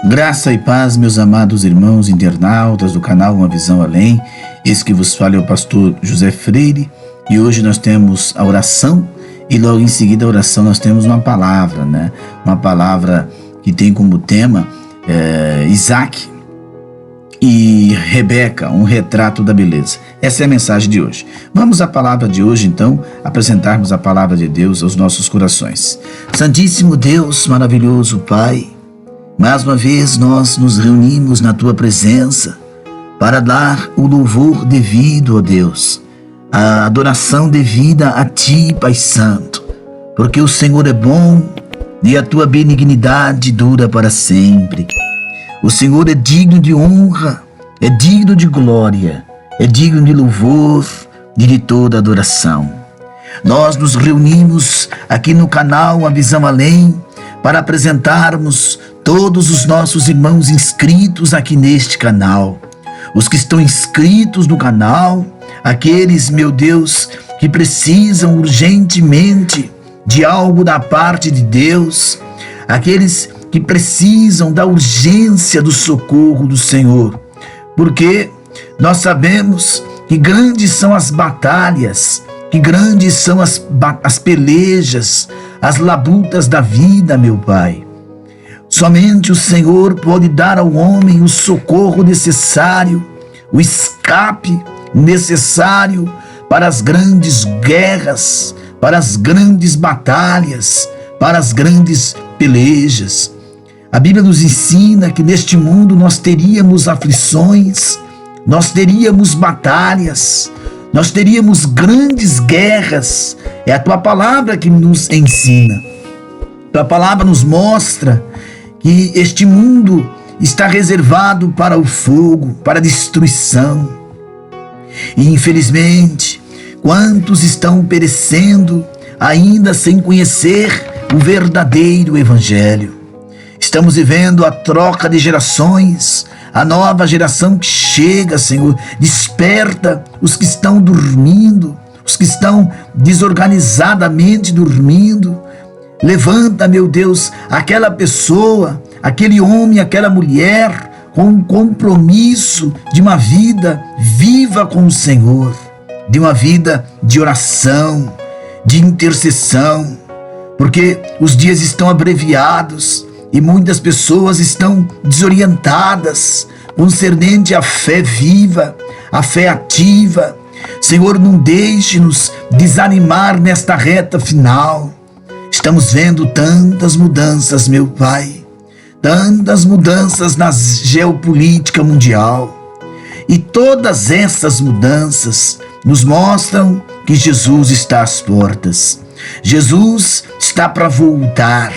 Graça e paz, meus amados irmãos internautas do canal Uma Visão Além. Esse que vos fala é o pastor José Freire, e hoje nós temos a oração, e logo em seguida a oração nós temos uma palavra, Uma palavra que tem como tema Isaac e Rebeca, um retrato da beleza. Essa é a mensagem de hoje. Vamos à palavra de hoje, então, apresentarmos a palavra de Deus aos nossos corações. Santíssimo Deus, maravilhoso Pai, mais uma vez nós nos reunimos na Tua presença para dar o louvor devido a Deus, a adoração devida a Ti, Pai Santo, porque o Senhor é bom e a Tua benignidade dura para sempre. O Senhor é digno de honra, é digno de glória, é digno de louvor e de toda adoração. Nós nos reunimos aqui no canal A Visão Além para apresentarmos todos os nossos irmãos inscritos aqui neste canal. Os que estão inscritos no canal, aqueles, meu Deus, que precisam urgentemente de algo da parte de Deus, aqueles que precisam da urgência do socorro do Senhor, porque nós sabemos que grandes são as batalhas, que grandes são as pelejas, as labutas da vida, meu Pai. Somente o Senhor pode dar ao homem o socorro necessário, o escape necessário para as grandes guerras, para as grandes batalhas, para as grandes pelejas. A Bíblia nos ensina que neste mundo nós teríamos aflições, nós teríamos batalhas, nós teríamos grandes guerras. É a Tua palavra que nos ensina. Tua palavra nos mostra que este mundo está reservado para o fogo, para a destruição. E infelizmente, quantos estão perecendo ainda sem conhecer o verdadeiro Evangelho? Estamos vivendo a troca de gerações, a nova geração que chega, Senhor. Desperta os que estão dormindo, os que estão desorganizadamente dormindo. Levanta, meu Deus, aquela pessoa, aquele homem, aquela mulher com um compromisso de uma vida viva com o Senhor, de uma vida de oração, de intercessão, porque os dias estão abreviados e muitas pessoas estão desorientadas concernente à fé viva, à fé ativa. Senhor, não deixe-nos desanimar nesta reta final. Estamos vendo tantas mudanças, meu Pai, tantas mudanças na geopolítica mundial. E todas essas mudanças nos mostram que Jesus está às portas. Jesus está para voltar,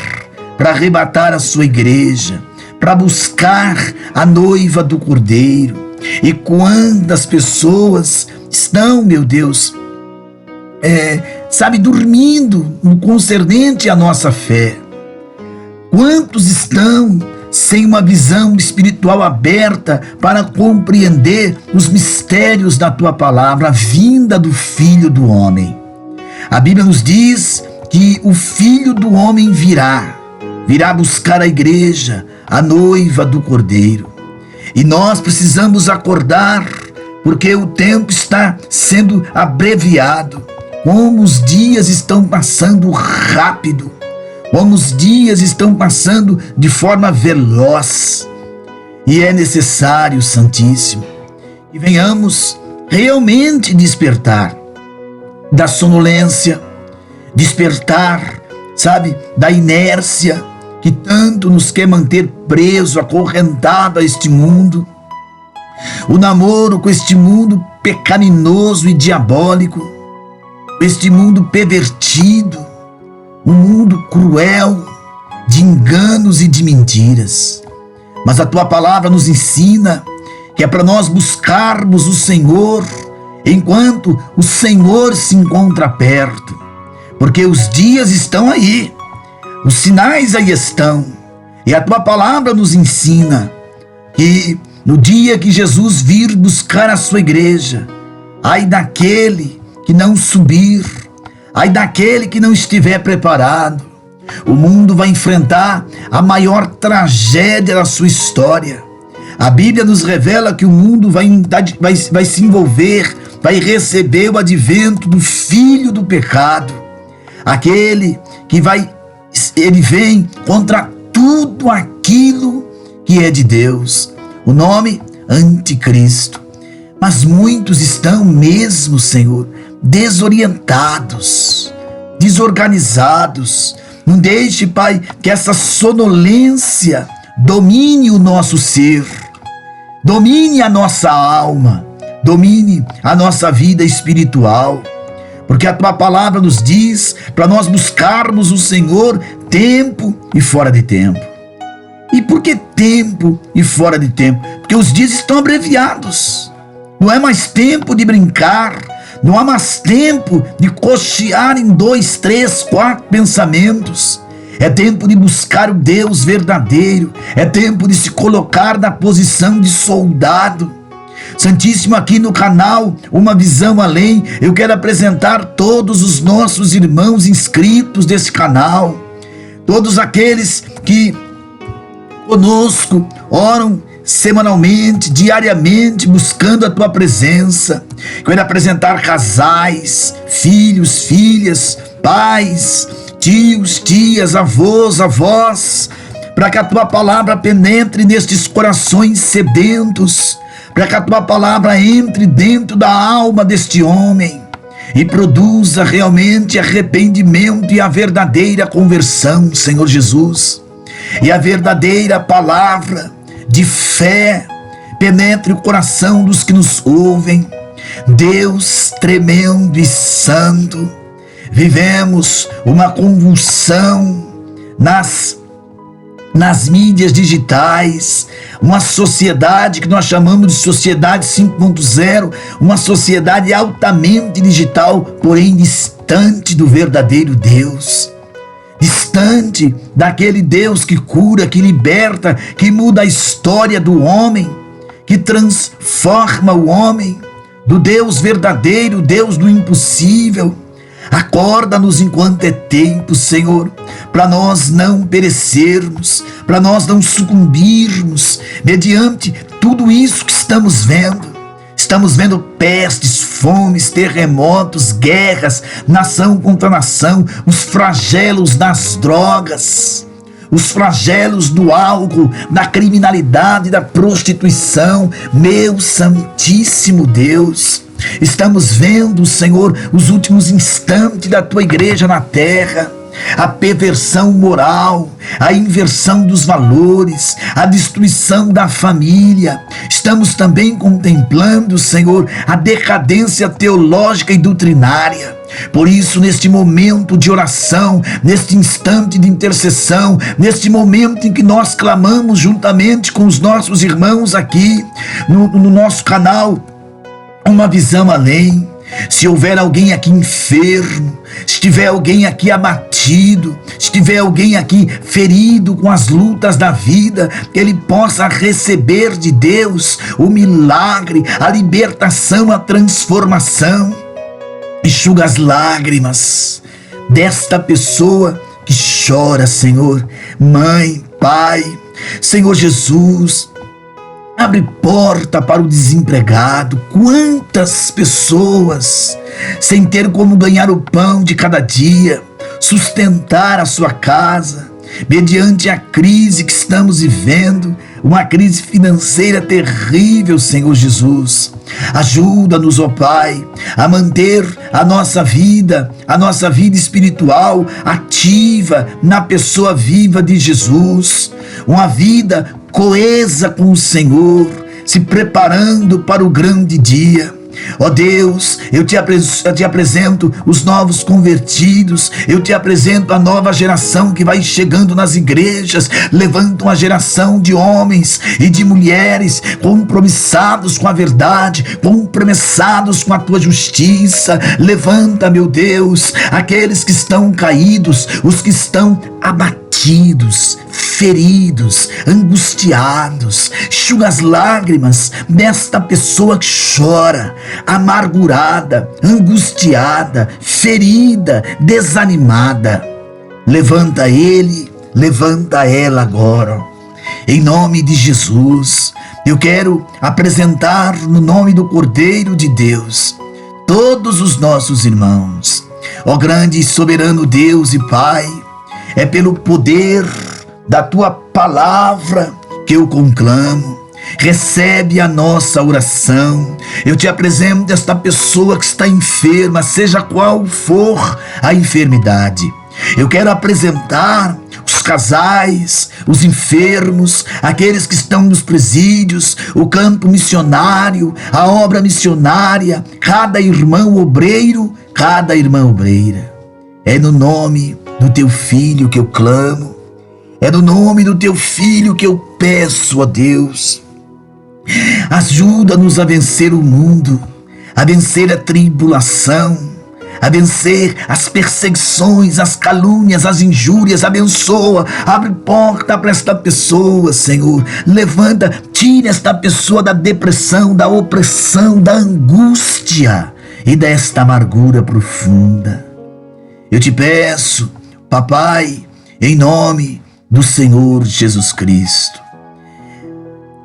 para arrebatar a sua igreja, para buscar a noiva do Cordeiro. E quantas pessoas estão, meu Deus, dormindo no concernente à nossa fé? Quantos estão sem uma visão espiritual aberta para compreender os mistérios da Tua palavra, a vinda do Filho do Homem? A Bíblia nos diz que o Filho do Homem virá buscar a igreja, a noiva do Cordeiro. E nós precisamos acordar, porque o tempo está sendo abreviado. Como os dias estão passando rápido, como os dias estão passando de forma veloz. E é necessário, Santíssimo, que venhamos realmente despertar da sonolência, despertar, da inércia que tanto nos quer manter preso, acorrentado a este mundo. O namoro com este mundo pecaminoso e diabólico, este mundo pervertido, um mundo cruel, de enganos e de mentiras. Mas a Tua palavra nos ensina que é para nós buscarmos o Senhor enquanto o Senhor se encontra perto, porque os dias estão aí, os sinais aí estão, e a Tua palavra nos ensina que no dia que Jesus vir buscar a sua igreja, ai daquele que não subir, ai daquele que não estiver preparado, O mundo vai enfrentar a maior tragédia da sua história. A Bíblia nos revela que o mundo vai se envolver, vai receber o advento do Filho do pecado. Aquele que ele vem contra tudo aquilo que é de Deus. O nome, Anticristo. Mas muitos estão mesmo, Senhor, desorientados, desorganizados. Não deixe, Pai, que essa sonolência domine o nosso ser, domine a nossa alma, domine a nossa vida espiritual. Porque a Tua palavra nos diz para nós buscarmos o Senhor tempo e fora de tempo. E por que tempo e fora de tempo? Porque os dias estão abreviados. Não é mais tempo de brincar, não há mais tempo de cochear em 2, 3, 4 pensamentos. É tempo de buscar o Deus verdadeiro, é tempo de se colocar na posição de soldado. Santíssimo, aqui no canal Uma Visão Além, eu quero apresentar todos os nossos irmãos inscritos desse canal, todos aqueles que conosco oram semanalmente, diariamente, buscando a Tua presença. Quero apresentar casais, filhos, filhas, pais, tios, tias, avós, avós, para que a Tua palavra penetre nestes corações sedentos, para que a Tua palavra entre dentro da alma deste homem e produza realmente arrependimento e a verdadeira conversão, Senhor Jesus. E a verdadeira palavra de fé penetre o coração dos que nos ouvem. Deus tremendo e santo, vivemos uma convulsão nas mídias digitais, uma sociedade que nós chamamos de sociedade 5.0, uma sociedade altamente digital, porém distante do verdadeiro Deus, distante daquele Deus que cura, que liberta, que muda a história do homem, que transforma o homem, do Deus verdadeiro, Deus do impossível. Acorda-nos enquanto é tempo, Senhor, para nós não perecermos, para nós não sucumbirmos mediante tudo isso que estamos vendo. Estamos vendo pestes, fomes, terremotos, guerras, nação contra nação, os flagelos das drogas, os flagelos do álcool, da criminalidade, da prostituição. Meu Santíssimo Deus, estamos vendo, Senhor, os últimos instantes da Tua igreja na terra, a perversão moral, a inversão dos valores, a destruição da família. Estamos também contemplando, Senhor, a decadência teológica e doutrinária. Por isso, neste momento de oração, neste instante de intercessão, neste momento em que nós clamamos juntamente com os nossos irmãos aqui no nosso canal Uma Visão Além, se houver alguém aqui enfermo, se tiver alguém aqui abatido, se tiver alguém aqui ferido com as lutas da vida, que ele possa receber de Deus o milagre, a libertação, a transformação. Enxuga as lágrimas desta pessoa que chora, Senhor. Mãe, Pai, Senhor Jesus, abre porta para o desempregado. Quantas pessoas sem ter como ganhar o pão de cada dia, sustentar a sua casa, mediante a crise que estamos vivendo, uma crise financeira terrível, Senhor Jesus. Ajuda-nos, ó Pai, a manter a nossa vida espiritual ativa na pessoa viva de Jesus, uma vida coesa com o Senhor, se preparando para o grande dia. Ó Deus, eu te apresento os novos convertidos, eu te apresento a nova geração que vai chegando nas igrejas. Levanta uma geração de homens e de mulheres compromissados com a verdade, compromissados com a tua justiça. Levanta, meu Deus, aqueles que estão caídos, os que estão abatidos, feridos, angustiados. Enxuga as lágrimas desta pessoa que chora, amargurada, angustiada, ferida, desanimada. Levanta ele, levanta ela agora. Em nome de Jesus, eu quero apresentar no nome do Cordeiro de Deus todos os nossos irmãos. Ó grande e soberano Deus e Pai, é pelo poder da Tua palavra que eu conclamo. Recebe a nossa oração. Eu te apresento esta pessoa que está enferma, seja qual for a enfermidade. Eu quero apresentar os casais, os enfermos, aqueles que estão nos presídios, o campo missionário, a obra missionária, cada irmão obreiro, cada irmã obreira. É no nome do Teu Filho que eu clamo, é no nome do Teu Filho que eu peço a Deus. Ajuda-nos a vencer o mundo, a vencer a tribulação, a vencer as perseguições, as calúnias, as injúrias. Abençoa, abre porta para esta pessoa, Senhor. Levanta, tira esta pessoa da depressão, da opressão, da angústia e desta amargura profunda. Eu te peço, Papai, em nome do Senhor Jesus Cristo,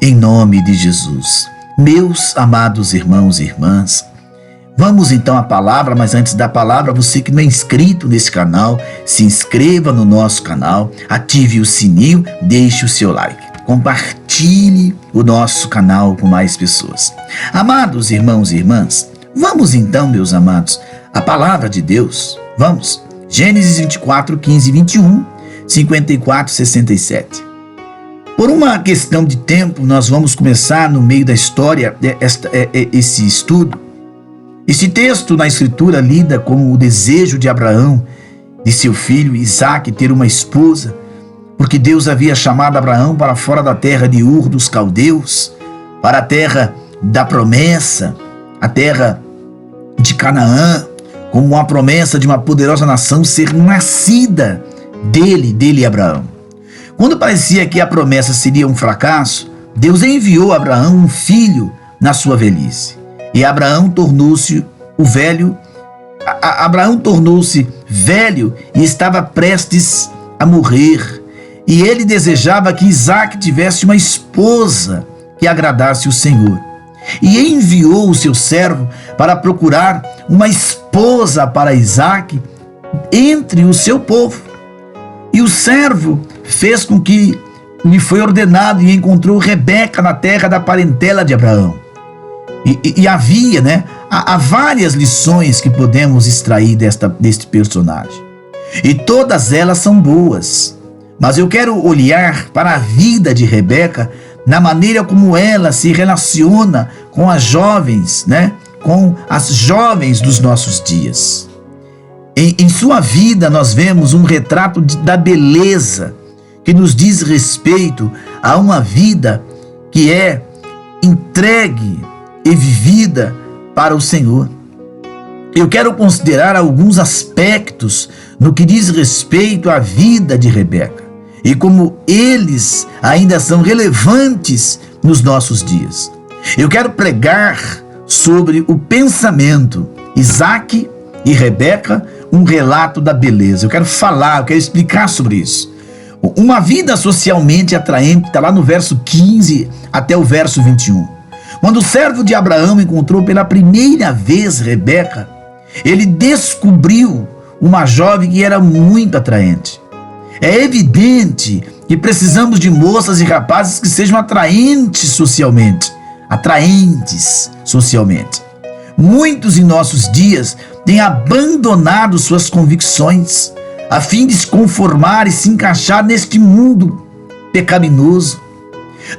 em nome de Jesus. Meus amados irmãos e irmãs, vamos então à palavra, mas antes da palavra, você que não é inscrito nesse canal, se inscreva no nosso canal, ative o sininho, deixe o seu like, compartilhe o nosso canal com mais pessoas. Amados irmãos e irmãs, vamos então, meus amados, à palavra de Deus. Vamos, Gênesis 24, 15 e 21, 54, 67. Por uma questão de tempo, nós vamos começar no meio da história esse estudo. Esse texto na Escritura lida com o desejo de Abraão, de seu filho Isaque, ter uma esposa, porque Deus havia chamado Abraão para fora da terra de Ur dos Caldeus, para a terra da promessa, a terra de Canaã, como uma promessa de uma poderosa nação ser nascida dele Abraão. Quando parecia que a promessa seria um fracasso, Deus enviou a Abraão um filho na sua velhice. E Abraão tornou-se velho e estava prestes a morrer. E ele desejava que Isaque tivesse uma esposa que agradasse o Senhor. E enviou o seu servo para procurar uma esposa para Isaque entre o seu povo. E o servo fez com que lhe foi ordenado e encontrou Rebeca na terra da parentela de Abraão. E havia, há várias lições que podemos extrair deste personagem. E todas elas são boas. Mas eu quero olhar para a vida de Rebeca na maneira como ela se relaciona com as jovens, com as jovens dos nossos dias. Em sua vida nós vemos um retrato da beleza que nos diz respeito a uma vida que é entregue e vivida para o Senhor. Eu quero considerar alguns aspectos no que diz respeito à vida de Rebeca e como eles ainda são relevantes nos nossos dias. Eu quero pregar sobre o pensamento Isaque e Rebeca, um relato da beleza. Eu quero explicar sobre isso. Uma vida socialmente atraente, está lá no verso 15 até o verso 21. Quando o servo de Abraão encontrou pela primeira vez Rebeca, ele descobriu uma jovem que era muito atraente. É evidente que precisamos de moças e rapazes que sejam atraentes socialmente. Muitos em nossos dias têm abandonado suas convicções a fim de se conformar e se encaixar neste mundo pecaminoso.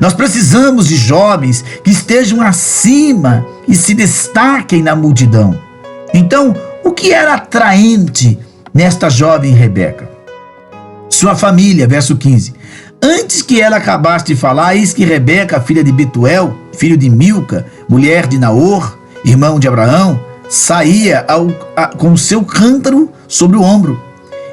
Nós precisamos de jovens que estejam acima e se destaquem na multidão. Então, o que era atraente nesta jovem Rebeca? Sua família, verso 15. Antes que ela acabasse de falar, eis que Rebeca, filha de Betuel, filho de Milca, mulher de Naor, irmão de Abraão, saía com o seu cântaro sobre o ombro.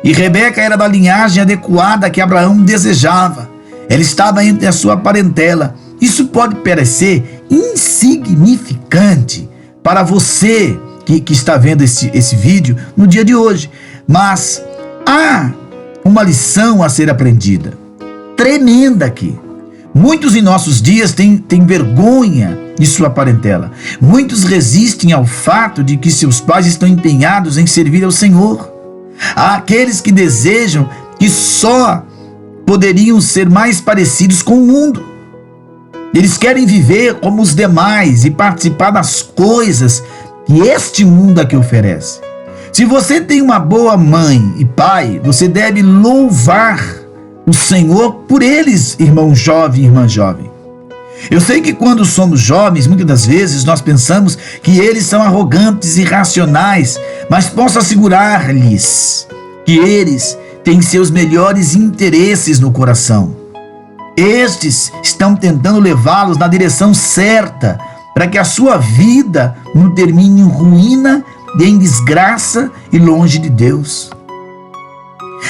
E Rebeca era da linhagem adequada que Abraão desejava. Ela estava entre a sua parentela. Isso pode parecer insignificante para você que está vendo esse vídeo no dia de hoje. Mas há uma lição a ser aprendida. Tremenda aqui. Muitos em nossos dias têm vergonha de sua parentela. Muitos resistem ao fato de que seus pais estão empenhados em servir ao Senhor. Há aqueles que desejam que só poderiam ser mais parecidos com o mundo. Eles querem viver como os demais e participar das coisas que este mundo aqui oferece. Se você tem uma boa mãe e pai, você deve louvar o Senhor por eles, irmão jovem e irmã jovem. Eu sei que quando somos jovens, muitas das vezes nós pensamos que eles são arrogantes e irracionais, mas posso assegurar-lhes que eles têm seus melhores interesses no coração. Estes estão tentando levá-los na direção certa, para que a sua vida não termine em ruína, em desgraça e longe de Deus.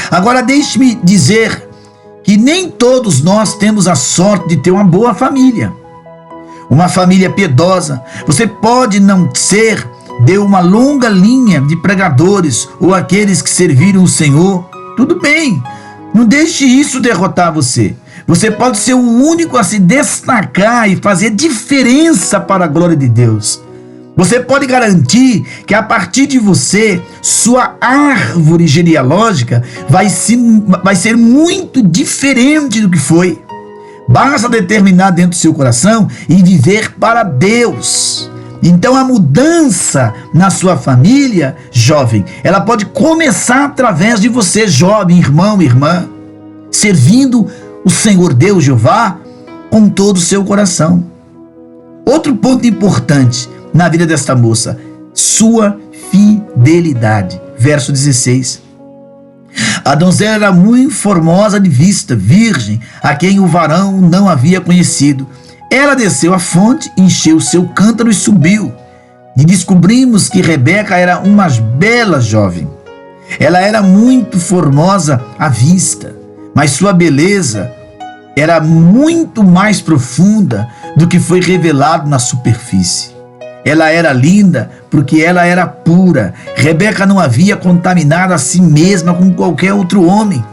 Agora deixe-me dizer que nem todos nós temos a sorte de ter uma boa família. Uma família piedosa. Você pode não ser de uma longa linha de pregadores ou aqueles que serviram o Senhor. Tudo bem, não deixe isso derrotar você. Você pode ser o único a se destacar e fazer diferença para a glória de Deus. Você pode garantir que a partir de você, sua árvore genealógica vai ser muito diferente do que foi. Basta determinar dentro do seu coração e viver para Deus. Então a mudança na sua família, jovem, ela pode começar através de você, jovem, irmão, irmã, servindo o Senhor Deus Jeová com todo o seu coração. Outro ponto importante na vida desta moça, sua fidelidade. Verso 16. A donzela era muito formosa de vista, virgem, a quem o varão não havia conhecido. Ela desceu à fonte, encheu seu cântaro e subiu. E descobrimos que Rebeca era uma bela jovem. Ela era muito formosa à vista, mas sua beleza era muito mais profunda do que foi revelado na superfície. Ela era linda porque ela era pura. Rebeca não havia contaminado a si mesma com qualquer outro homem.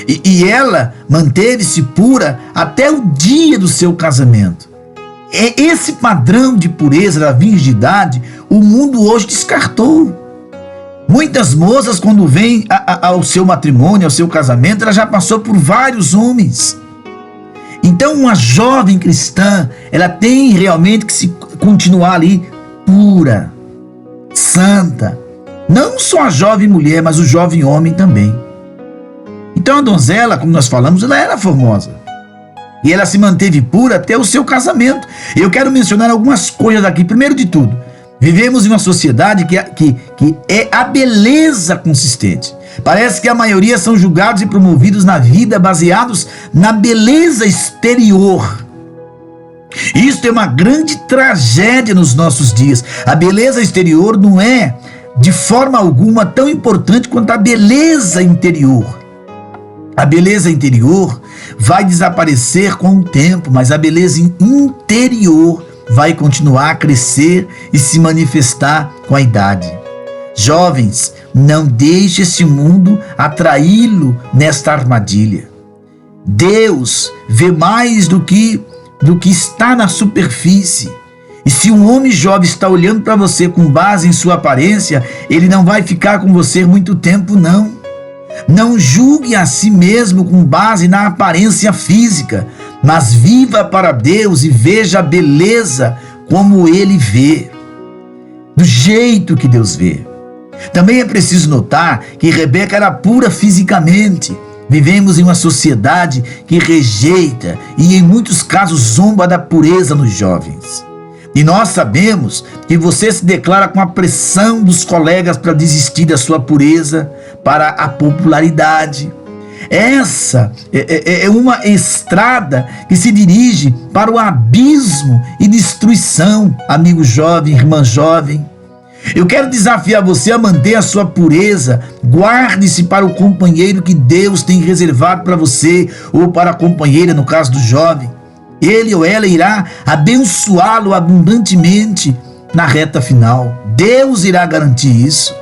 E ela manteve-se pura até o dia do seu casamento. É esse padrão de pureza da virgindade o mundo hoje descartou. Muitas moças, quando vêm ao seu matrimônio, ao seu casamento, ela já passou por vários homens. Então uma jovem cristã, ela tem realmente que se continuar ali pura, santa. Não só a jovem mulher, mas o jovem homem também. Então a donzela, como nós falamos, ela era formosa. E ela se manteve pura até o seu casamento. Eu quero mencionar algumas coisas aqui. Primeiro de tudo, vivemos em uma sociedade que é a beleza consistente. Parece que a maioria são julgados e promovidos na vida baseados na beleza exterior. Isto é uma grande tragédia nos nossos dias. A beleza exterior não é, de forma alguma, tão importante quanto a beleza interior. A beleza interior vai desaparecer com o tempo, mas a beleza interior vai continuar a crescer e se manifestar com a idade. Jovens, não deixe esse mundo atraí-lo nesta armadilha. Deus vê mais do que está na superfície. E se um homem jovem está olhando para você com base em sua aparência, ele não vai ficar com você muito tempo, não. Não julgue a si mesmo com base na aparência física, mas viva para Deus e veja a beleza como Ele vê, do jeito que Deus vê. Também é preciso notar que Rebeca era pura fisicamente. Vivemos em uma sociedade que rejeita e em muitos casos zomba da pureza nos jovens. E nós sabemos que você se declara com a pressão dos colegas para desistir da sua pureza para a popularidade. Essa é uma estrada que se dirige para o abismo e destruição, amigo jovem, irmã jovem. Eu quero desafiar você a manter a sua pureza. Guarde-se para o companheiro que Deus tem reservado para você, ou para a companheira, no caso do jovem. Ele ou ela irá abençoá-lo abundantemente na reta final. Deus irá garantir isso.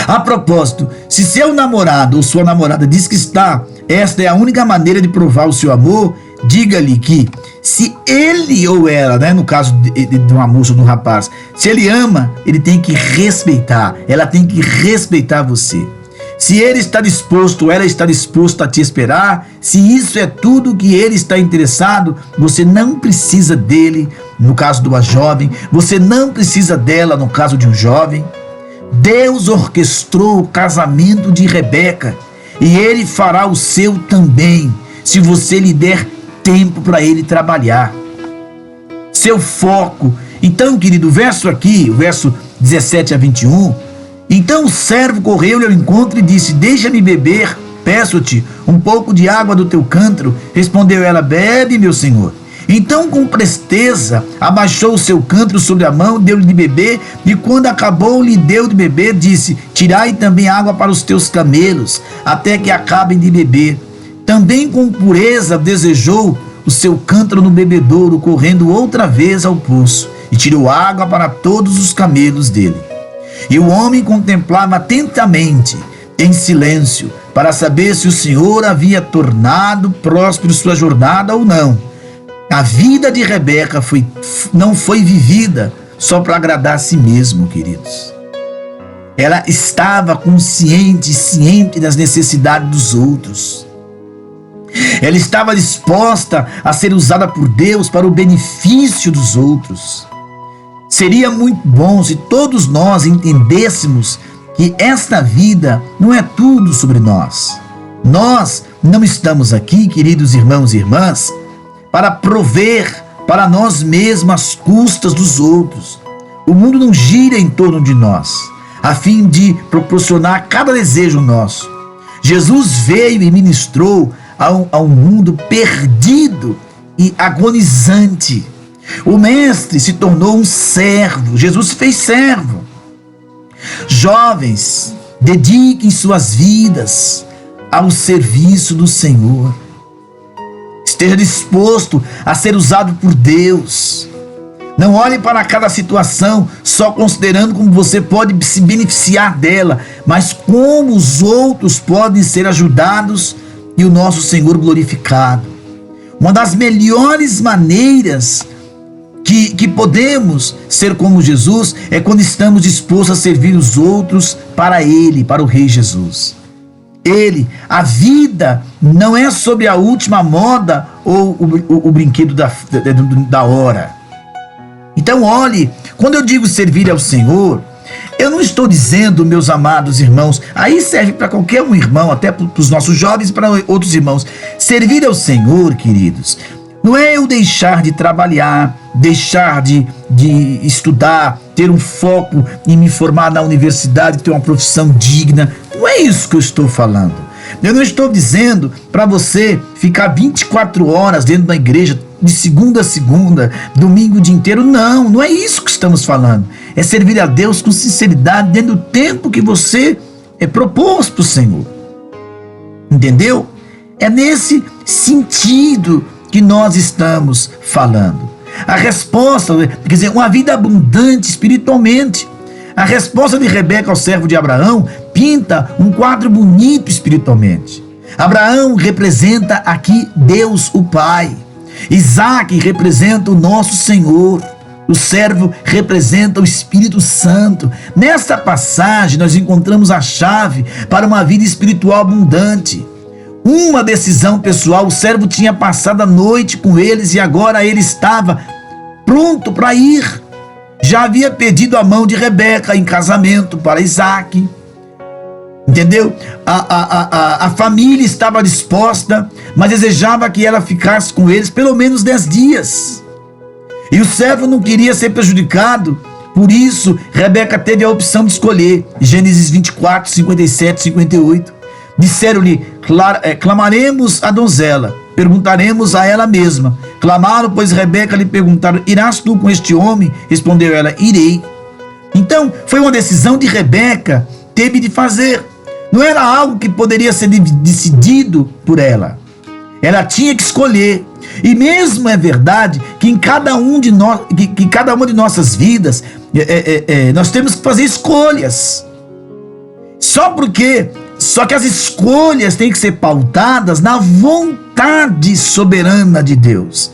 A propósito, se seu namorado ou sua namorada diz que esta é a única maneira de provar o seu amor, diga-lhe que se ele ou ela, no caso de uma moça ou de um rapaz, se ele ama, ele tem que respeitar, ela tem que respeitar você. Se ele está disposto ou ela está disposta a te esperar, se isso é tudo que ele está interessado, você não precisa dele, no caso de uma jovem, você não precisa dela, no caso de um jovem. Deus orquestrou o casamento de Rebeca e ele fará o seu também, se você lhe der tempo para ele trabalhar. Seu foco. Então, querido, o verso 17 a 21, então o servo correu-lhe ao encontro e disse: deixa-me beber, peço-te um pouco de água do teu cântaro. Respondeu ela: bebe, meu senhor. Então, com presteza, abaixou o seu cântaro sobre a mão, deu-lhe de beber, e quando acabou, lhe deu de beber, disse: tirai também água para os teus camelos, até que acabem de beber. Também com pureza desejou o seu cântaro no bebedouro, correndo outra vez ao poço, e tirou água para todos os camelos dele. E o homem contemplava atentamente, em silêncio, para saber se o Senhor havia tornado próspero sua jornada ou não. A vida de Rebeca não foi vivida só para agradar a si mesmo, queridos. Ela estava ciente das necessidades dos outros. Ela estava disposta a ser usada por Deus para o benefício dos outros. Seria muito bom se todos nós entendêssemos que esta vida não é tudo sobre nós. Nós não estamos aqui, queridos irmãos e irmãs, para prover para nós mesmos as custas dos outros. O mundo não gira em torno de nós, a fim de proporcionar cada desejo nosso. Jesus veio e ministrou a um mundo perdido e agonizante. O mestre se tornou um servo. Jesus se fez servo. Jovens, dediquem suas vidas ao serviço do Senhor. Esteja disposto a ser usado por Deus. Não olhe para cada situação só considerando como você pode se beneficiar dela, mas como os outros podem ser ajudados e o nosso Senhor glorificado. Uma das melhores maneiras que podemos ser como Jesus é quando estamos dispostos a servir os outros para Ele, para o Rei Jesus. A vida não é sobre a última moda ou o brinquedo da hora. Então olhe, quando eu digo servir ao Senhor, eu não estou dizendo, meus amados irmãos, aí serve para qualquer um irmão, até para os nossos jovens e para outros irmãos. Servir ao Senhor, queridos, não é eu deixar de trabalhar, deixar de estudar, ter um foco em me formar na universidade, ter uma profissão digna. Não é isso que eu estou falando. Eu não estou dizendo para você ficar 24 horas dentro da igreja, de segunda a segunda, domingo o dia inteiro. Não é isso que estamos falando. É servir a Deus com sinceridade dentro do tempo que você propôs para o Senhor. Entendeu? É nesse sentido que nós estamos falando. A resposta, quer dizer, uma vida abundante espiritualmente. A resposta de Rebeca ao servo de Abraão pinta um quadro bonito espiritualmente. Abraão representa aqui Deus o Pai. Isaac representa o nosso Senhor. O servo representa o Espírito Santo. Nesta passagem nós encontramos a chave para uma vida espiritual abundante. Uma decisão pessoal: o servo tinha passado a noite com eles e agora ele estava pronto para ir. Já havia pedido a mão de Rebeca em casamento para Isaac. Entendeu? A família estava disposta, mas desejava que ela ficasse com eles pelo menos 10 dias. E o servo não queria ser prejudicado, por isso Rebeca teve a opção de escolher. Gênesis 24, 57, 58. Disseram-lhe: clamaremos a donzela, perguntaremos a ela mesma. Clamaram, pois Rebeca lhe perguntaram: irás tu com este homem? Respondeu ela: irei. Então foi uma decisão de Rebeca, teve de fazer. Não era algo que poderia ser decidido por ela. Ela tinha que escolher. E mesmo é verdade que em cada uma de nossas vidas nós temos que fazer escolhas. Só que as escolhas têm que ser pautadas na vontade soberana de Deus.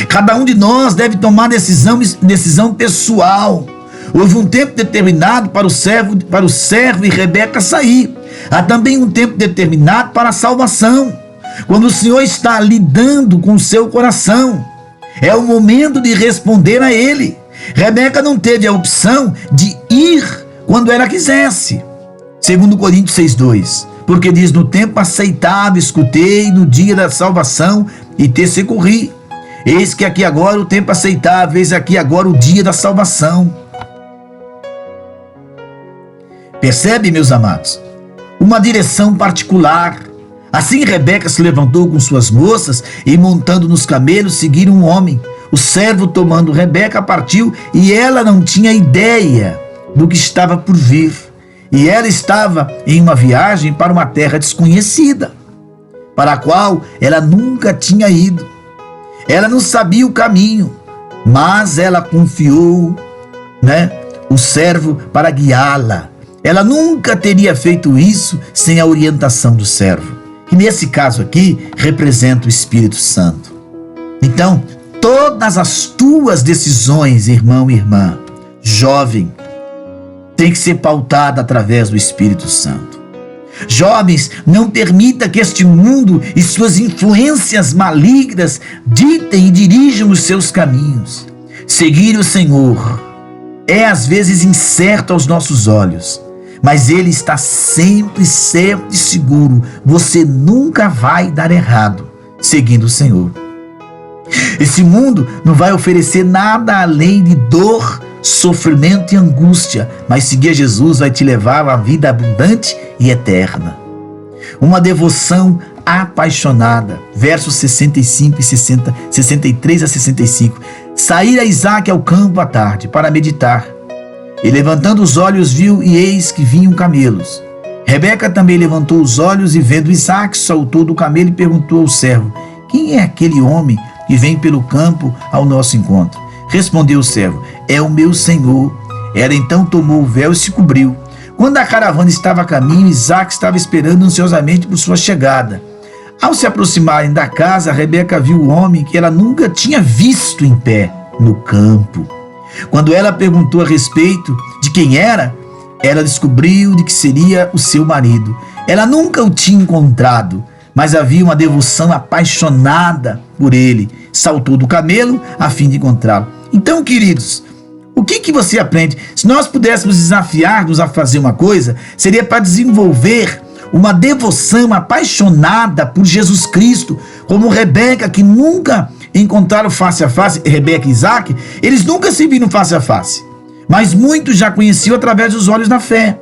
Cada um de nós deve tomar decisão pessoal. Houve um tempo determinado para o servo e Rebeca sair. Há também um tempo determinado para a salvação. Quando o Senhor está lidando com o seu coração, é o momento de responder a Ele. Rebeca não teve a opção de ir quando ela quisesse. 2 Coríntios 6,2, porque diz: no tempo aceitável escutei, no dia da salvação e te socorri. Eis que aqui agora o tempo aceitável, eis aqui agora o dia da salvação. Percebe, meus amados? Uma direção particular. Assim Rebeca se levantou com suas moças e, montando nos camelos, seguiram um homem. O servo, tomando Rebeca, partiu, e ela não tinha ideia do que estava por vir. E ela estava em uma viagem para uma terra desconhecida, para a qual ela nunca tinha ido. Ela não sabia o caminho, mas ela confiou, o servo para guiá-la. Ela nunca teria feito isso sem a orientação do servo, que nesse caso aqui representa o Espírito Santo. Então, todas as tuas decisões, irmão e irmã, jovem, tem que ser pautada através do Espírito Santo. Jovens, não permita que este mundo e suas influências malignas ditem e dirijam os seus caminhos. Seguir o Senhor é às vezes incerto aos nossos olhos, mas Ele está sempre certo e seguro. Você nunca vai dar errado seguindo o Senhor. Esse mundo não vai oferecer nada além de dor, sofrimento e angústia, mas seguir Jesus vai te levar à vida abundante e eterna. Uma devoção apaixonada, versos 65 e 63 a 65. Saíra Isaque ao campo à tarde para meditar, e levantando os olhos viu, e eis que vinham camelos. Rebeca também levantou os olhos e, vendo Isaque, saltou do camelo e perguntou ao servo: quem é aquele homem que vem pelo campo ao nosso encontro? Respondeu o servo: é o meu senhor. Ela então tomou o véu e se cobriu. Quando a caravana estava a caminho, Isaque estava esperando ansiosamente por sua chegada. Ao se aproximarem da casa, Rebeca viu o homem que ela nunca tinha visto em pé no campo. Quando ela perguntou a respeito de quem era, ela descobriu de que seria o seu marido. Ela nunca o tinha encontrado, mas havia uma devoção apaixonada por ele. Saltou do camelo a fim de encontrá-lo. Então, queridos, o que você aprende? Se nós pudéssemos desafiar-nos a fazer uma coisa, seria para desenvolver uma devoção apaixonada por Jesus Cristo, como Rebeca, que nunca encontraram face a face. Rebeca e Isaque, eles nunca se viram face a face, mas muitos já conheciam através dos olhos da fé.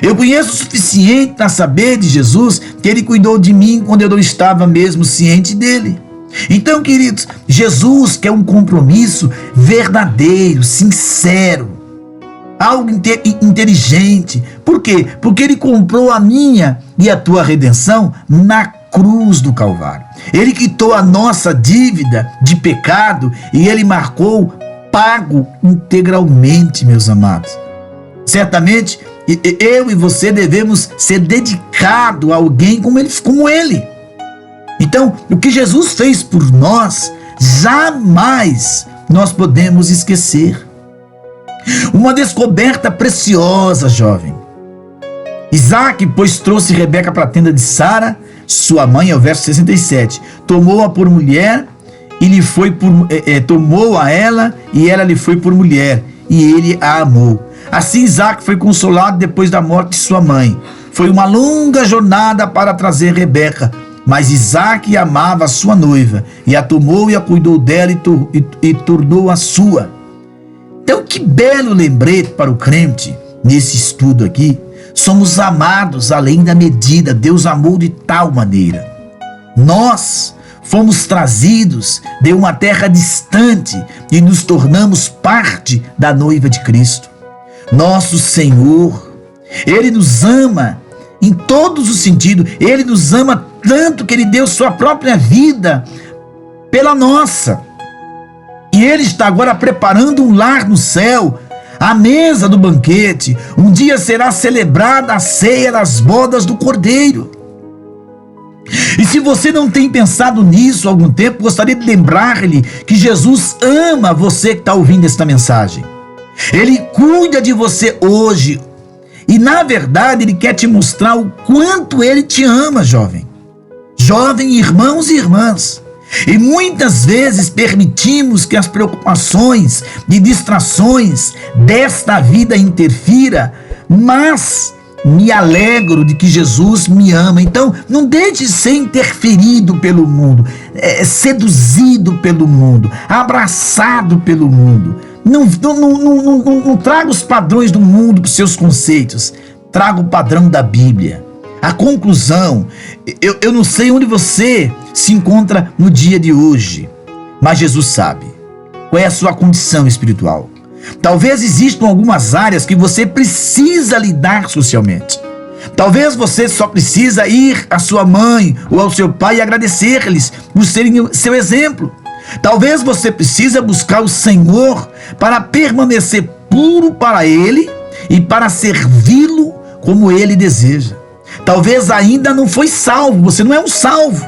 Eu conheço o suficiente para saber de Jesus que Ele cuidou de mim quando eu não estava mesmo ciente dele. Então, queridos, Jesus quer um compromisso verdadeiro, sincero, algo inteligente. Por quê? Porque Ele comprou a minha e a tua redenção na cruz do Calvário. Ele quitou a nossa dívida de pecado e Ele marcou pago integralmente, meus amados. Certamente, eu e você devemos ser dedicados a alguém como Ele. Então, o que Jesus fez por nós, jamais nós podemos esquecer. Uma descoberta preciosa, jovem. Isaque, pois, trouxe Rebeca para a tenda de Sara, sua mãe, é o verso 67. Tomou-a por mulher e lhe foi tomou a ela e ela lhe foi por mulher, e ele a amou. Assim Isaque foi consolado depois da morte de sua mãe. Foi uma longa jornada para trazer Rebeca, mas Isaque amava a sua noiva, e a tomou e a cuidou dela e tornou-a sua. Então, que belo lembrete para o crente nesse estudo aqui. Somos amados além da medida. Deus amou de tal maneira. Nós fomos trazidos de uma terra distante e nos tornamos parte da noiva de Cristo. Nosso Senhor, Ele nos ama em todos os sentidos. Ele nos ama tanto que Ele deu sua própria vida pela nossa. E Ele está agora preparando um lar no céu, à mesa do banquete. Um dia será celebrada a ceia das bodas do Cordeiro. E se você não tem pensado nisso há algum tempo, gostaria de lembrar-lhe que Jesus ama você que está ouvindo esta mensagem. Ele cuida de você hoje. E na verdade Ele quer te mostrar o quanto Ele te ama, jovem. Jovem, irmãos e irmãs. E muitas vezes permitimos que as preocupações e distrações desta vida interfira, mas me alegro de que Jesus me ama. Então não deixe de ser interferido pelo mundo, seduzido pelo mundo, abraçado pelo mundo. Não traga os padrões do mundo para os seus conceitos. Traga o padrão da Bíblia. A conclusão, eu não sei onde você se encontra no dia de hoje, mas Jesus sabe qual é a sua condição espiritual. Talvez existam algumas áreas que você precisa lidar socialmente. Talvez você só precisa ir à sua mãe ou ao seu pai e agradecer-lhes por serem seu exemplo. Talvez você precisa buscar o Senhor para permanecer puro para Ele e para servi-lo como Ele deseja. Talvez ainda não foi salvo, você não é um salvo,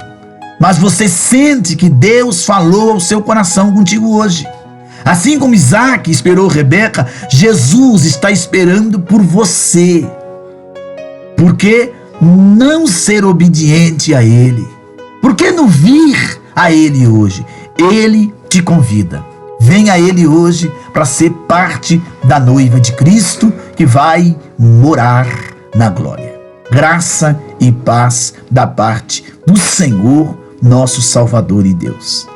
mas você sente que Deus falou ao seu coração contigo hoje. Assim como Isaac esperou Rebeca, Jesus está esperando por você. Por que não ser obediente a Ele? Por que não vir a Ele hoje? Ele te convida. Venha a Ele hoje para ser parte da noiva de Cristo que vai morar na glória. Graça e paz da parte do Senhor, nosso Salvador e Deus.